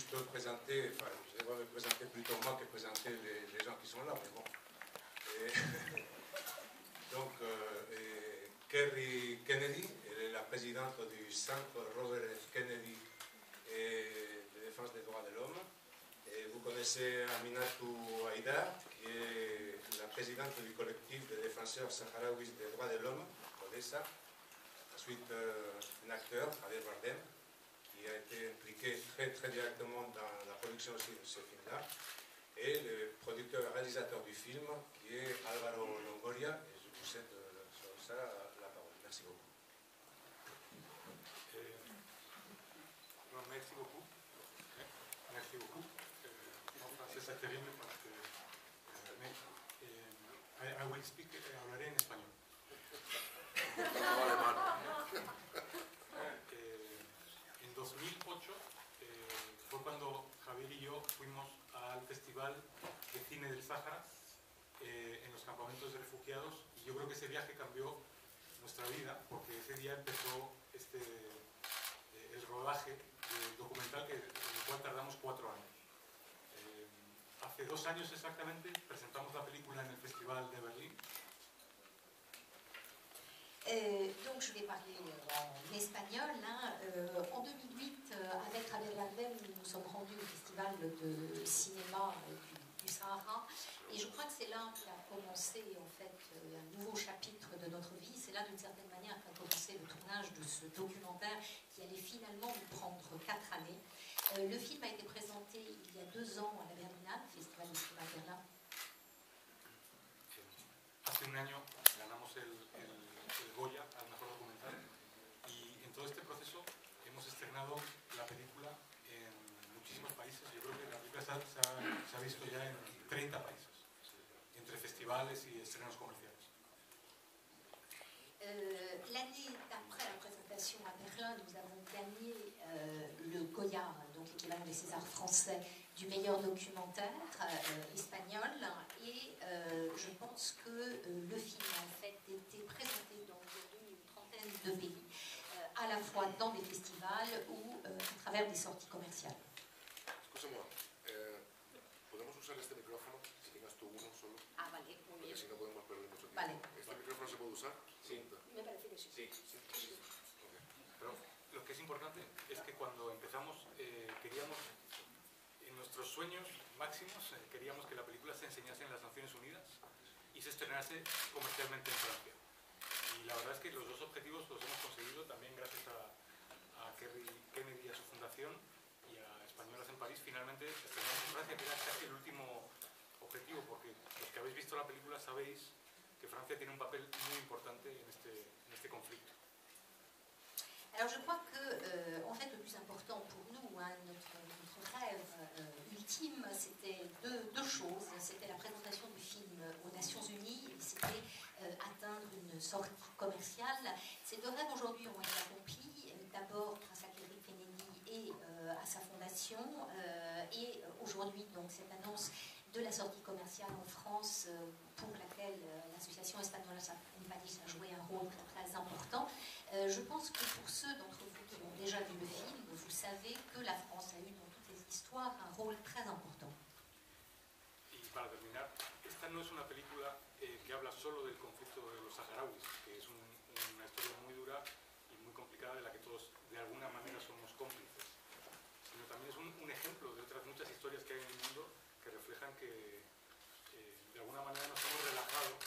juste présenter, enfin, je devrais me présenter plutôt moi que présenter les gens qui sont là, mais bon. Et, donc, Kerry Kennedy, elle est la présidente du Centre Robert F. Kennedy et de défense des droits de l'homme. Et vous connaissez Aminatou Haïdar, qui est la présidente du collectif des défenseurs sahraouis des droits de l'homme, Odessa. Ensuite, un acteur, Javier Bardem, qui a été impliqué très directement dans la production aussi de ce film-là. Et le producteur et réalisateur du film, qui est Álvaro Longoria. Et je vous cède sur ça la parole. Merci beaucoup. Merci beaucoup. Merci beaucoup. En français, c'est terrible parce que... I will speak, hablaré en español. En 2008 fue cuando Javier y yo fuimos al Festival de Cine del Sáhara en los campamentos de refugiados, y yo creo que ese viaje cambió nuestra vida porque ese día empezó el rodaje del documental en el cual tardamos 4 años. Hace 2 años exactamente presentamos la película en el Festival de Berlín. Donc je vais parler en espagnol. En 2008, avec Javier Bardem, nous nous sommes rendus au festival de cinéma du Sahara, et je crois que c'est là qu'a commencé en fait un nouveau chapitre de notre vie. C'est là d'une certaine manière qu'a commencé le tournage de ce documentaire qui allait finalement nous prendre 4 années. Le film a été présenté il y a 2 ans à la Berlinale, Festival de cinéma de Berlin. Hace un año ganamos el Goya al mejor documental, y en todo este proceso hemos estrenado la película en muchísimos países. Yo creo que la película se ha visto ya en 30 países, entre festivales y estrenos comerciales. L'année d'après la présentation à Berlin, nous avons gagné le Goya, donc l'équivalent des Césars français, du meilleur documentaire espagnol, et je pense que le film a en fait été présenté dans une trentaine de pays, à la fois dans des festivals ou à travers des sorties commerciales. Escúchame, ¿podemos usar este micrófono? Si tengas tú uno solo. Ah, vale, muy bien. Porque si no podemos perder mucho tiempo. Vale. ¿Este micrófono se puede usar? Sí. Me parece que sí. Sí. Okay. Pero lo que es importante es que cuando empezamos queríamos, en nuestros sueños máximos, queríamos que la película se enseñase en las Naciones Unidas y se estrenase comercialmente en Francia. Y la verdad es que los dos objetivos los hemos conseguido también gracias a Kerry Kennedy y a su fundación, y a Españolas en París. Finalmente estrenamos en Francia, que era casi el último objetivo, porque los que habéis visto la película sabéis que Francia tiene un papel muy importante en este conflicto. Alors je crois que en fait le plus important pour nous, notre rêve ultime, c'était deux choses. C'était la présentation du film aux Nations Unies et c'était atteindre une sortie commerciale. Ces 2 rêves aujourd'hui ont été accomplis, d'abord grâce à Kerry Kennedy et à sa fondation, et aujourd'hui donc cette annonce de la sortie commerciale en France, pour laquelle l'association Españolas en París a joué un rôle très important. Je pense que pour ceux d'entre vous qui ont déjà vu le film, vous savez que la France a eu dans toutes les histoires un rôle très important. Y para terminar, esta no es una película que habla solo del conflicto de los saharauis, que es una historia muy dura y muy complicada de la que todos de alguna manera somos cómplices, sino también es un ejemplo de otras muchas historias que hay en el mundo que reflejan que de alguna manera nos hemos relajado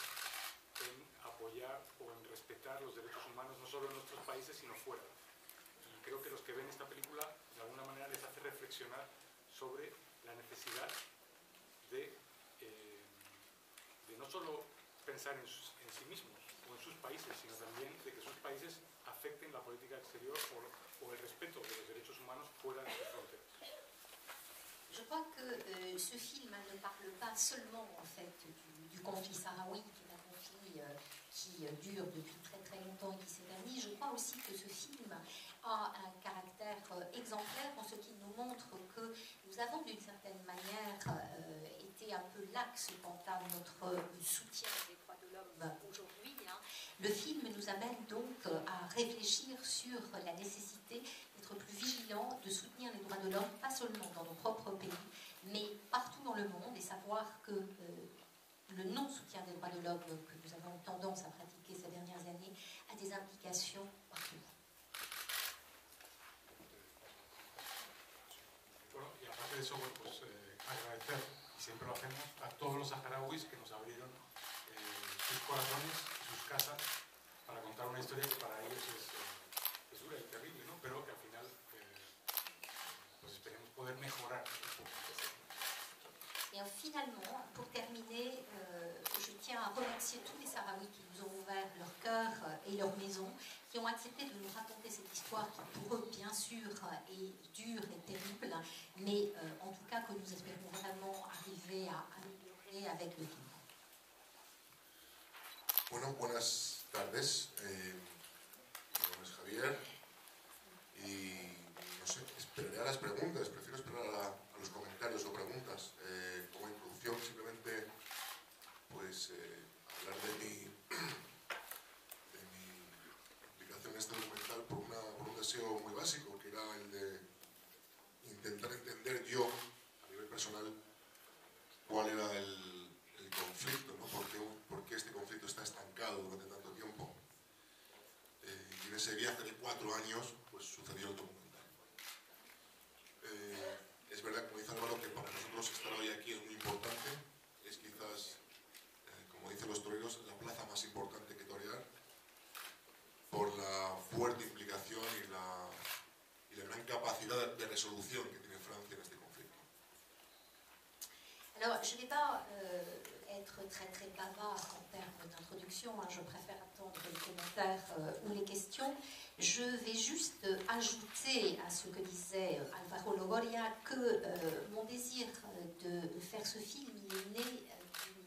en apoyar o en respetar los derechos humanos, no solo en nuestros países, sino fuera. Y creo que los que ven esta película, de alguna manera les hace reflexionar sobre la necesidad de no solo pensar en sí mismos o en sus países, sino también de que sus países afecten la política exterior o el respeto de los derechos humanos fuera de sus fronteras. Je crois que ce film ne parle pas seulement en fait du conflit sahraoui, qui est un conflit qui dure depuis très longtemps et qui s'éternise. Je crois aussi que ce film a un caractère exemplaire en ce qu'il nous montre que nous avons d'une certaine manière été un peu lax quant à notre soutien des droits de l'homme aujourd'hui, Le film nous amène donc à réfléchir sur la nécessité d'être plus vigilants, de soutenir les droits de l'homme, pas seulement dans nos propres pays, mais partout dans le monde, et savoir que le non-soutien des droits de l'homme que nous avons tendance à pratiquer ces dernières années a des implications partout. Bueno, y aparte de eso, bueno, pues agradecer, y siempre lo hacemos, a todos los saharauis que nos abrieron sus corazones y sus casas para contar una historia que para ellos es dura y terrible, ¿no? Pero que al final pues esperemos poder mejorar un poquito. Et finalement, pour terminer, je tiens à remercier tous les Sahraouis qui nous ont ouvert leur cœur et leur maison, qui ont accepté de nous raconter cette histoire qui, pour eux, bien sûr, est dure et terrible, mais en tout cas que nous espérons vraiment arriver à améliorer avec le film. Bueno, buenas tardes. Mi nombre es Javier y no sé, esperaré a las preguntas, prefiero esperar a los comentarios o preguntas. Como introducción, simplemente pues hablar de mi implicación en este documental por un deseo muy básico, que era el de intentar entender yo, a nivel personal, cuál era el conflicto, ¿no? ¿Por qué este conflicto está estancado durante tanto tiempo? Y en ese viaje de 4 años, pues sucedió el documental. Es verdad, como dice Álvaro, que para nosotros estar hoy aquí es muy importante. Es quizás, como dicen los toreros, la plaza más importante que torear, por la fuerte implicación y la gran capacidad de resolución que tiene Francia en este conflicto. Alors, je ne vais pas être très bavard en termes d'introduction, hein, je préfère attendre les commentaires ou les questions. Je vais juste ajouter à ce que disait Álvaro Longoria que mon désir de faire ce film, il est né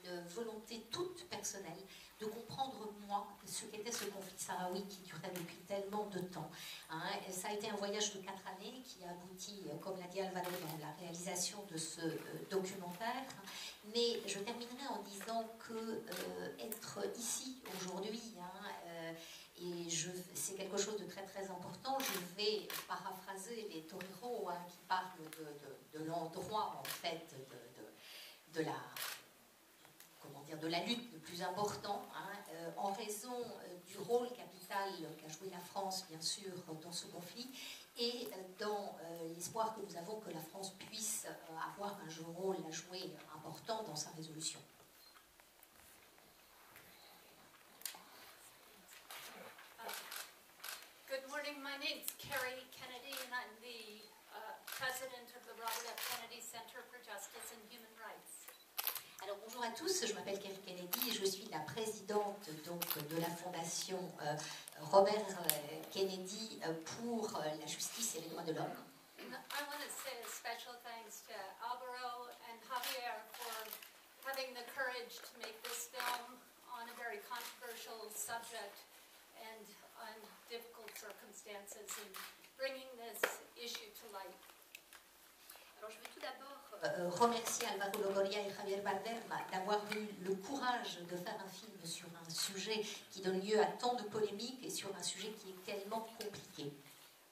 d'une volonté toute personnelle de comprendre, moi, ce qu'était ce conflit sahraoui qui durait depuis tellement de temps. Hein. Ça a été un voyage de 4 années qui a abouti, comme l'a dit Álvaro, dans la réalisation de ce documentaire. Mais je terminerai en disant que être ici aujourd'hui, hein, et c'est quelque chose de très important. Je vais paraphraser les toreros hein, qui parlent de l'endroit en fait de la lutte le plus important, hein, en raison du rôle capital qu'a joué la France, bien sûr, dans ce conflit, et dans l'espoir que nous avons que la France puisse avoir un rôle à jouer important dans sa résolution. Good morning, my name is Carrie Kennedy and I'm the president of the Robert F. Kennedy Center for Justice and Human Rights. Alors bonjour à tous, je m'appelle Carrie Kennedy et je suis la présidente donc, de la fondation Robert Kennedy pour la justice et les droits de l'homme. I want to say a special thanks to Álvaro and Javier for having the courage to make this film on a very controversial subject and on difficult circumstances and bringing this issue to light. Alors je veux tout d'abord remercier Álvaro Longoria et Javier Bardem d'avoir eu le courage de faire un film sur un sujet qui donne lieu à tant de polémiques et sur un sujet qui est tellement compliqué.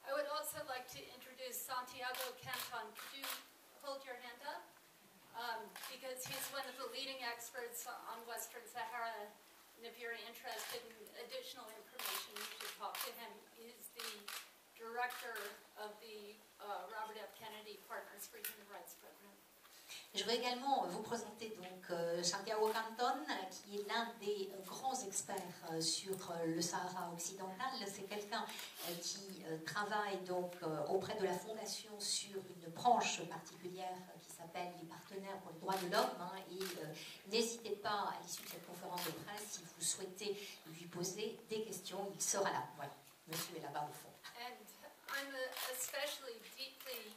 I would also like to introduce Santiago Canton. Could you hold your hand up? Because he's one of the leading experts on Western Sahara. And if you're interested in additional information, you should talk to him. He's the director of the Robert F. Kennedy Partners for Human Rights Program. Je vais également vous présenter donc Santiago Canton, qui est l'un des grands experts sur le Sahara occidental. C'est quelqu'un qui travaille donc auprès de la Fondation sur une branche particulière qui s'appelle les Partenaires pour les droits de l'homme. Hein, et n'hésitez pas, à l'issue de cette conférence de presse, si vous souhaitez lui poser des questions, il sera là. Voilà, monsieur est là-bas au fond. And I'm especially deeply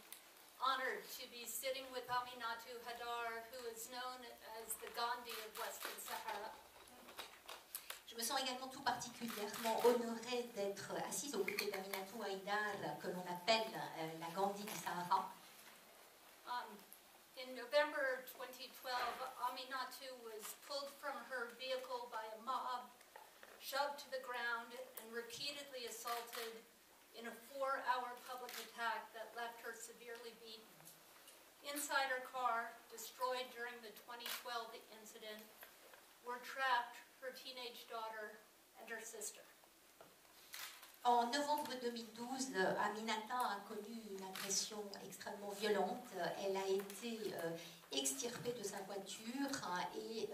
honored to be sitting with Aminatou Hadar, who is known as the Gandhi of Western Sahara. Je me sens également tout particulièrement honorée d'être assise aux côtés d'Aminatou Haïdar, que l'on appelle la Gandhi du Sahara. In November 2012, Aminatou was pulled from her vehicle by a mob, shoved to the ground, and repeatedly assaulted in a 4-hour public attack that left her severely beaten. Inside her car, destroyed during the 2012 incident, were trapped her teenage daughter and her sister. En novembre 2012, Aminata a connu une agression extrêmement violente. Elle a été extirpée de sa voiture et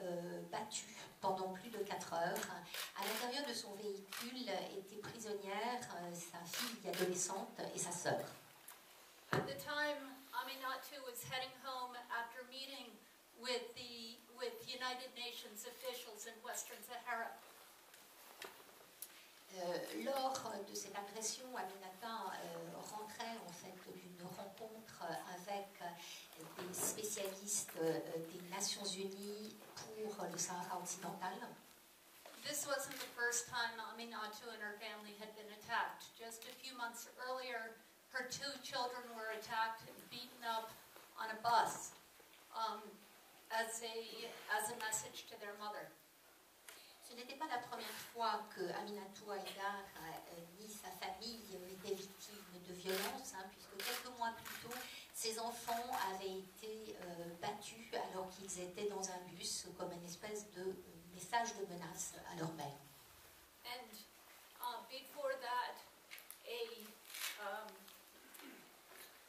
battue pendant plus de 4 heures. À l'intérieur de son véhicule étaient prisonnières sa fille adolescente et sa sœur. At the time, Aminatu was heading home after meeting with United Nations officials in Western Sahara. Lors de cette agression, Aminata rentrait en fait d'une rencontre avec des spécialistes des Nations Unies pour le Sahara occidental. This wasn't the first time Aminatu and her family had been attacked. Just a few months earlier, her 2 children were attacked and beaten up on a bus as a message to their mother. Ce n'était pas la première fois que Aminatou Haïdar ni sa famille étaient victimes de violences, puisque quelques mois plus tôt, ses enfants avaient été battus alors qu'ils étaient dans un bus comme une espèce de message de menace à leur mère. And before that,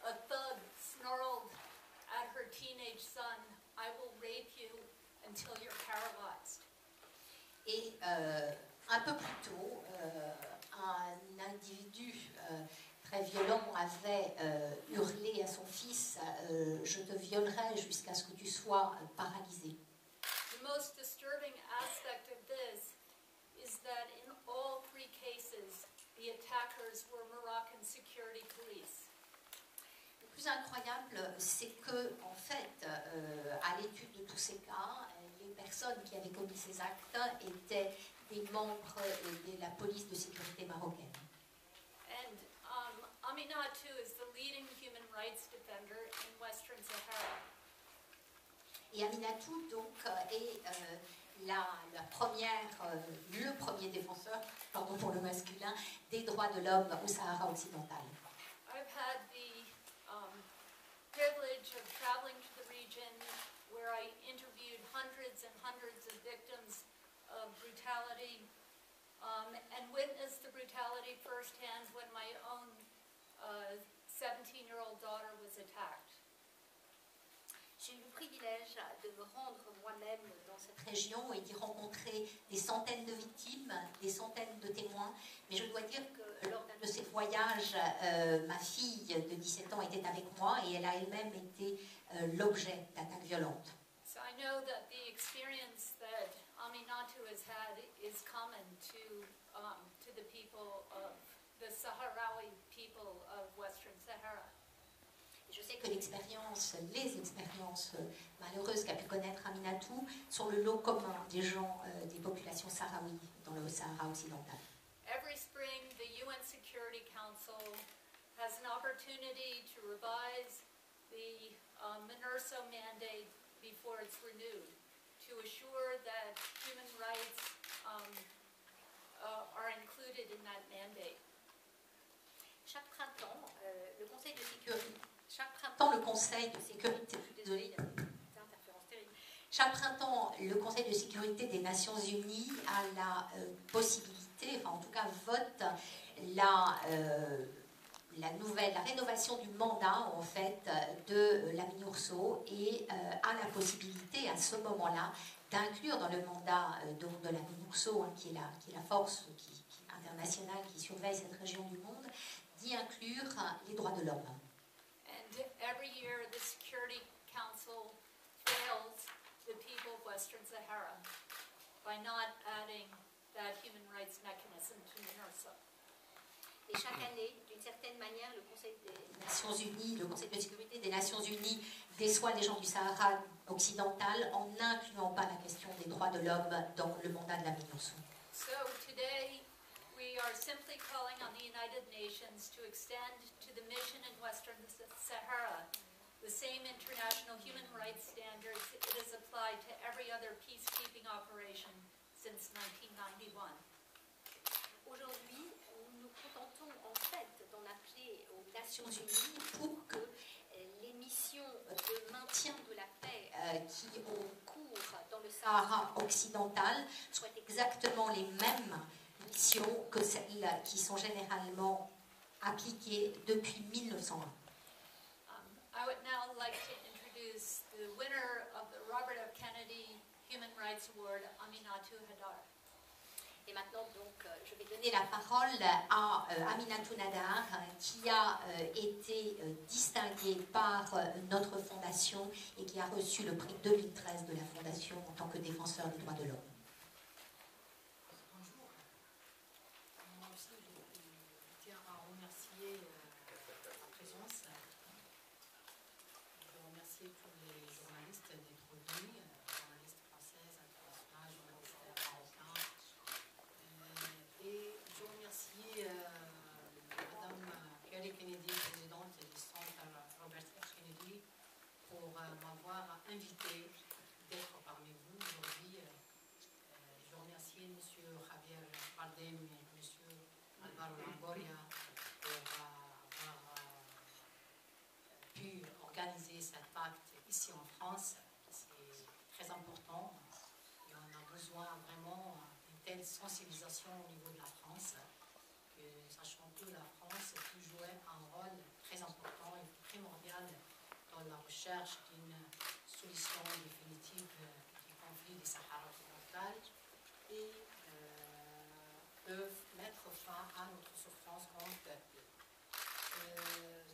a thug snarled at her teenage son, "I will rape you until you're paralyzed." Et un peu plus tôt, un individu très violent avait hurlé à son fils « Je te violerai jusqu'à ce que tu sois paralysé ». The most disturbing aspect of this is that in all 3 cases, the attackers were Moroccan security police. Le plus incroyable, c'est que, en fait, à l'étude de tous ces cas, les personnes qui avaient commis ces actes étaient des membres de la police de sécurité marocaine. And Aminatu is the leading human rights defender in Western Sahara. Et Aminatou, donc, est le premier défenseur, pardon pour le masculin, des droits de l'homme au Sahara occidental. I've had the privilege of traveling to the region where I interviewed hundreds and hundreds of victims of brutality and witnessed the brutality firsthand when my own 17-year-old daughter was attacked. J'ai eu le privilège de me rendre moi-même dans cette région et d'y rencontrer des centaines de victimes, des centaines de témoins. Mais je dois dire que lors d'un de ces voyages, ma fille de 17 ans était avec moi et elle a elle-même été l'objet d'attaques violentes. So I know that the experience that Aminatu has had is common to the people of the Sahrawi people of Western Sahara. Je sais que les expériences malheureuses qu'a pu connaître Aminatou sont le lot commun des gens, des populations sahraouis dans le Sahara occidental. Every spring, the UN Security Council has an opportunity to revise the MINURSO mandate before it's renewed, to assure that human rights are included in that mandate. Chaque printemps, le Conseil de sécurité des Nations Unies a la possibilité, enfin en tout cas vote la rénovation du mandat en fait de la MINURSO et a la possibilité à ce moment-là d'inclure dans le mandat donc de la MINURSO, qui est la force internationale qui surveille cette région du monde, d'y inclure les droits de l'homme. And every year the Security Council fails the people of Western Sahara by not adding that human rights mechanism to MINURSO. Et chaque année, d'une certaine manière, le Conseil des Nations Unies, le Conseil de sécurité des Nations Unies déçoit les gens du Sahara occidental en n'incluant pas la question des droits de l'homme dans le mandat de la MINURSO. So today we are simply calling on the United Nations to extend to the mission in Western Sahara the same international human rights standards it has applied to every other peacekeeping operation since 1991. Nations Unies pour que les missions de maintien de la paix qui ont cours dans le Sahara occidental soient exactement les mêmes missions que celles qui sont généralement appliquées depuis 1901. I would now like to introduce the winner of the Robert F. Kennedy Human Rights Award, Aminatou Haidar. Et maintenant, donc, je vais donner la parole à Aminatou Haidar, qui a été distinguée par notre fondation et qui a reçu le prix 2013 de la fondation en tant que défenseur des droits de l'homme. Bonjour. Moi aussi, je tiens à remercier la présence. Je veux remercier tous les journalistes d'être venus, journalistes françaises, internationales, journalistes marocains. Et je remercie Madame Kelly Kennedy, présidente du Centre Robert F. Kennedy, pour m'avoir invité d'être parmi vous aujourd'hui. Je remercie M. Javier Bardem et M. Álvaro Longoria pour avoir pu organiser cet acte ici en France. C'est très important et on a besoin vraiment d'une telle sensibilisation au niveau de la France, que, sachant que la France peut jouer un rôle très important et primordial dans la recherche d'une solution définitive du conflit du Sahara occidental et peuvent mettre fin à notre souffrance en peuple.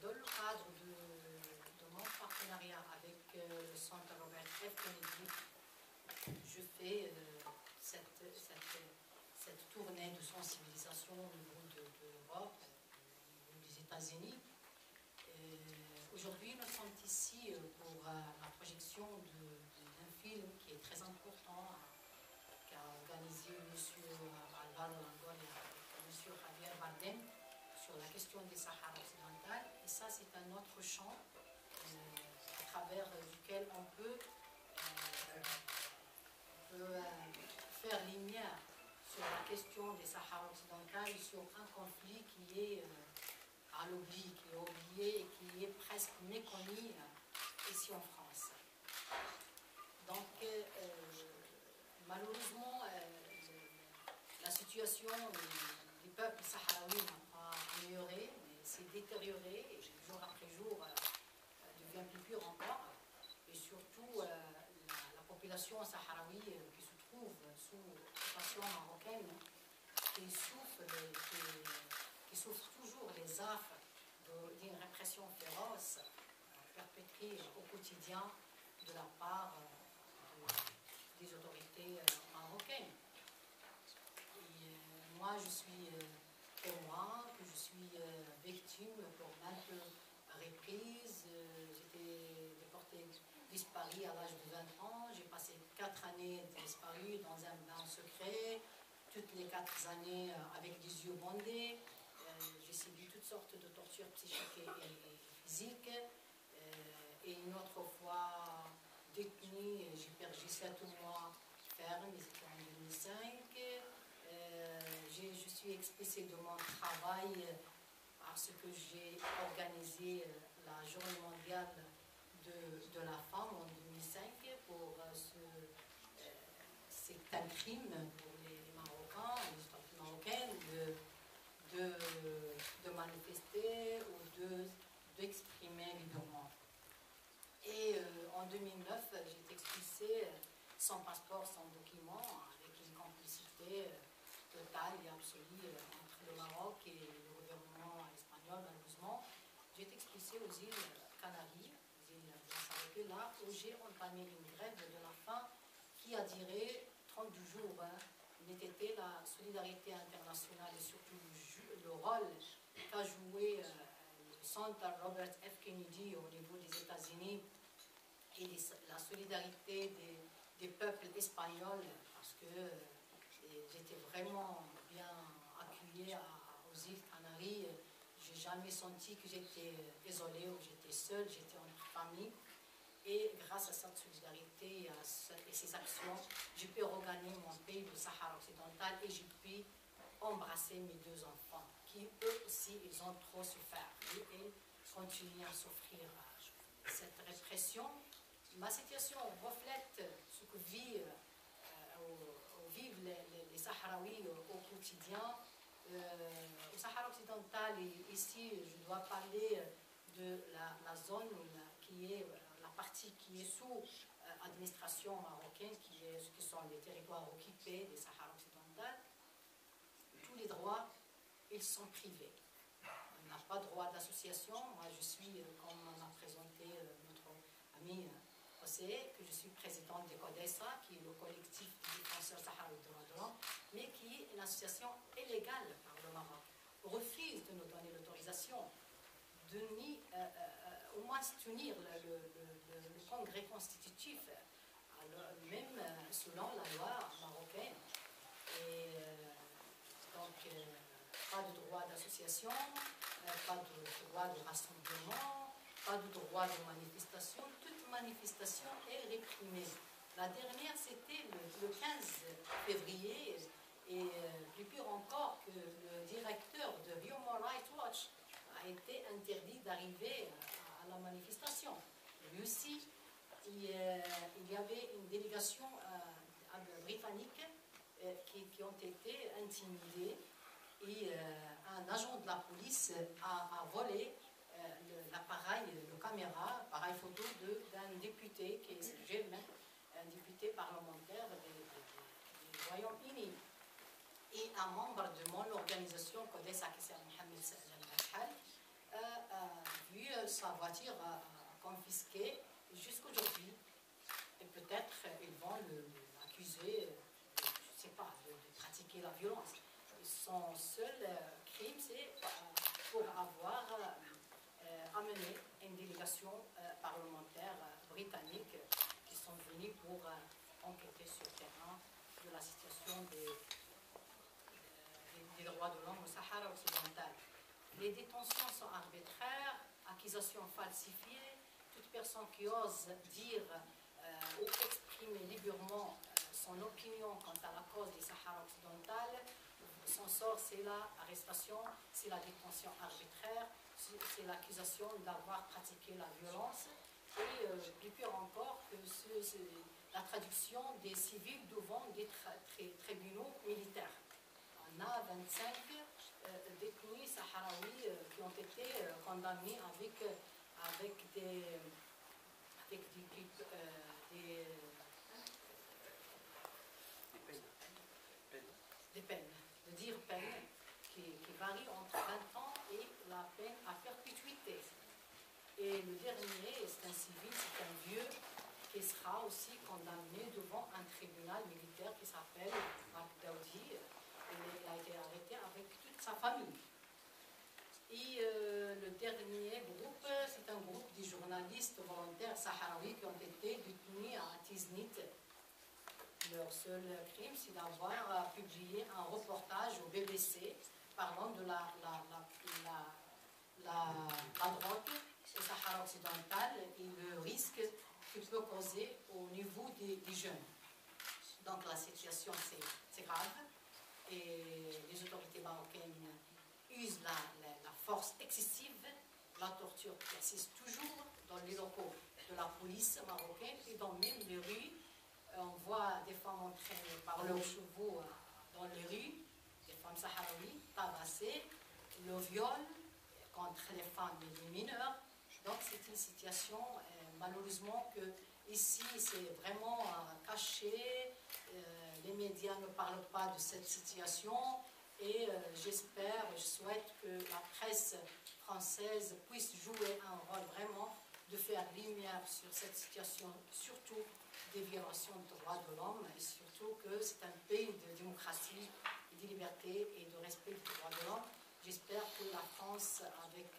Dans le cadre de mon partenariat avec le Centre Robert F. Kennedy, je fais cette tournée de sensibilisation au niveau de l'Europe, au niveau des États-Unis. Aujourd'hui, nous sommes ici pour la projection d'un film qui est très important, qu'a organisé M. Álvaro Longoria et M. Javier Bardem sur la question des Sahara occidental. Et ça, c'est un autre champ à travers duquel on peut faire lumière sur la question des Sahara occidental et sur un conflit qui est à l'oubli, qui est oublié et qui est presque méconnu ici en France. Donc, malheureusement, la situation du peuple sahraoui n'a pas amélioré, mais s'est détériorée et jour après jour devient plus pire encore. Et surtout, la population sahraoui qui se trouve sous occupation marocaine, qui souffre toujours les affres d'une répression féroce perpétrée au quotidien de la part des autorités marocaines. Et moi, je suis témoin, que je suis victime pour maintes reprises. J'étais déportée, disparue à l'âge de 20 ans. J'ai passé 4 années disparue dans un bain secret, toutes les 4 années avec des yeux bandés. J'ai subi toutes sortes de tortures psychiques et physiques. Et une autre fois détenue, j'ai perdu 7 mois ferme, c'était en 2005. Je suis expulsée de mon travail parce que j'ai organisé la journée mondiale de la femme en 2005 pour c'est un crime pour les Marocains, les autorités marocaines de manifester ou d'exprimer librement. Et en 2009, j'ai été expulsée sans passeport, sans document, avec une complicité totale et absolue entre le Maroc et le gouvernement espagnol, malheureusement. J'ai été expulsée aux îles Canaries, aux îles de la Salette, là où j'ai entamé une grève de la faim qui a duré 32 jours. N'était la solidarité internationale et surtout le rôle qu'a joué le Centre Robert F. Kennedy au niveau des États-Unis et la solidarité des peuples espagnols, parce que j'étais vraiment bien accueillie aux îles Canaries. Je n'ai jamais senti que j'étais isolée ou j'étais seule, j'étais en famille. Et grâce à cette solidarité et ces actions, j'ai pu regagner mon pays, le Sahara occidental, et j'ai pu embrasser mes 2 enfants, qui qui eux aussi, ils ont trop souffert et continuent à souffrir cette répression. Ma situation reflète ce que vivent les Sahraouis au quotidien. Au Sahara occidental, et ici, je dois parler de la zone qui est la partie qui est sous administration marocaine, qui sont les territoires occupés des Sahara occidental. Tous les droits, ils sont privés. On n'a pas droit d'association. Moi, je suis, comme m'a présenté notre ami José, que je suis présidente de CODESA, qui est le collectif des défenseurs sahraouis de droits de l'homme, mais qui est une association illégale par le Maroc, refuse de nous donner l'autorisation de au moins tenir le congrès constitutif, même selon la loi marocaine. Et donc, pas de droit d'association, pas de droit de rassemblement, pas de droit de manifestation. Toute manifestation est réprimée. La dernière, c'était le 15 février, et plus pire encore que le directeur de Human Rights Watch a été interdit d'arriver à la manifestation. Lui aussi, il y avait une délégation britannique qui ont été intimidés, et un agent de la police a volé l'appareil, le caméra, appareil photo d'un député qui est germain, un député parlementaire du Royaume-Uni. Et un membre de mon organisation, CODESA, qui s'appelle Mohamed Al-Bashal, a vu sa voiture confisquée jusqu'aujourd'hui. Et peut-être ils vont l'accuser, je ne sais pas, de pratiquer la violence. Son seul crime, c'est pour avoir amené une délégation parlementaire britannique qui sont venus pour enquêter sur le terrain de la situation des droits de l'homme au Sahara occidental. Les détentions sont arbitraires, accusations falsifiées. Toute personne qui ose dire ou exprimer librement son opinion quant à la cause du Sahara occidental, son sort, c'est l'arrestation, c'est la détention arbitraire, c'est l'accusation d'avoir pratiqué la violence, et plus pire encore que la traduction des civils devant des tribunaux militaires. On a 25 détenus sahraouis qui ont été condamnés avec des peines, de dire peine, qui varient entre 20 ans et la peine à perpétuité. Et le dernier, c'est un civil, c'est un vieux, qui sera aussi condamné devant un tribunal militaire qui s'appelle Bagdaoudi. Il a été arrêté avec toute sa famille. Et le dernier groupe, c'est un groupe de journalistes volontaires sahraouis qui ont été détenus à Tiznit. Leur seul crime, c'est d'avoir publié un reportage au BBC parlant de la drogue au Sahara occidental et le risque qu'il peut causer au niveau des jeunes. Donc la situation, c'est grave. Et les autorités marocaines usent la force excessive. La torture persiste toujours dans les locaux de la police marocaine et dans même les rues. On voit des femmes entraînées par leurs chevaux dans les rues, des femmes sahraouies tabassées, le viol contre les femmes et les mineurs. Donc c'est une situation, malheureusement, que ici c'est vraiment caché. Les médias ne parlent pas de cette situation, et j'espère, je souhaite que la presse française puisse jouer un rôle vraiment de faire lumière sur cette situation, surtout des violations des droits de l'homme, et surtout que c'est un pays de démocratie, de liberté et de respect des droits de l'homme. J'espère que la France, avec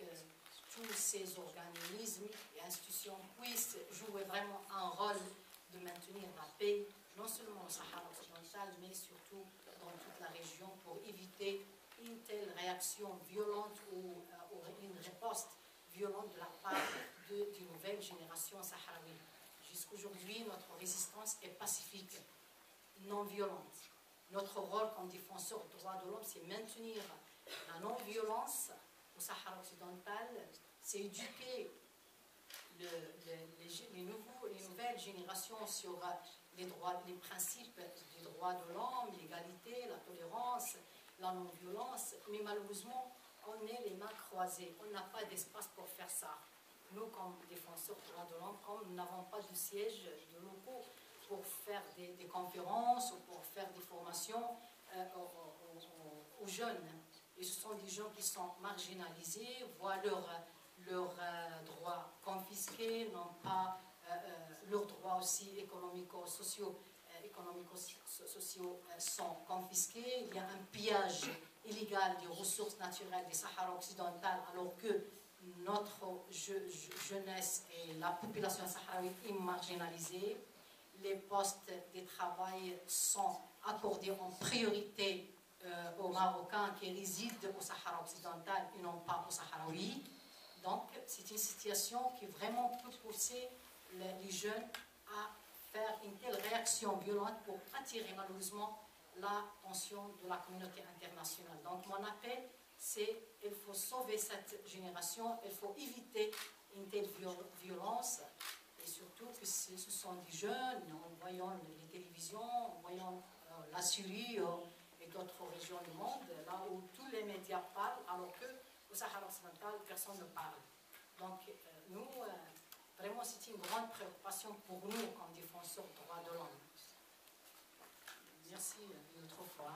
tous ses organismes et institutions, puisse jouer vraiment un rôle de maintenir la paix, non seulement au Sahara occidental, mais surtout dans toute la région, pour éviter une telle réaction violente ou une riposte violente de la part d'une nouvelle génération sahraouie. Jusqu'aujourd'hui, notre résistance est pacifique, non violente. Notre rôle comme défenseur des droits de l'homme, c'est maintenir la non-violence au Sahara occidental, c'est éduquer les nouvelles générations sur les principes des droits de l'homme, l'égalité, la tolérance, la non-violence, mais malheureusement, on est les mains croisées. On n'a pas d'espace pour faire ça. Nous, comme défenseurs des droits de l'homme, comme nous n'avons pas de siège de locaux pour faire des conférences ou pour faire des formations aux jeunes. Et ce sont des gens qui sont marginalisés, voient leurs droits confisqués, n'ont pas leurs droits aussi économico-sociaux sont confisqués. Il y a un pillage illégal des ressources naturelles du Sahara occidental, alors que notre jeunesse et la population sahraoui est marginalisée. Les postes de travail sont accordés en priorité aux Marocains qui résident au Sahara occidental et non pas aux Sahraouis. Donc, c'est une situation qui vraiment peut pousser les jeunes à faire une telle réaction violente pour attirer malheureusement l'attention de la communauté internationale. Donc, mon appel, c'est qu'il faut sauver cette génération, il faut éviter une telle violence, et surtout que ce sont des jeunes, en voyant les télévisions, en voyant la Syrie et d'autres régions du monde, là où tous les médias parlent, alors qu'au Sahara occidental, personne ne parle. Donc, nous, vraiment, c'est une grande préoccupation pour nous comme défenseurs des droits de l'homme. Merci une autre fois.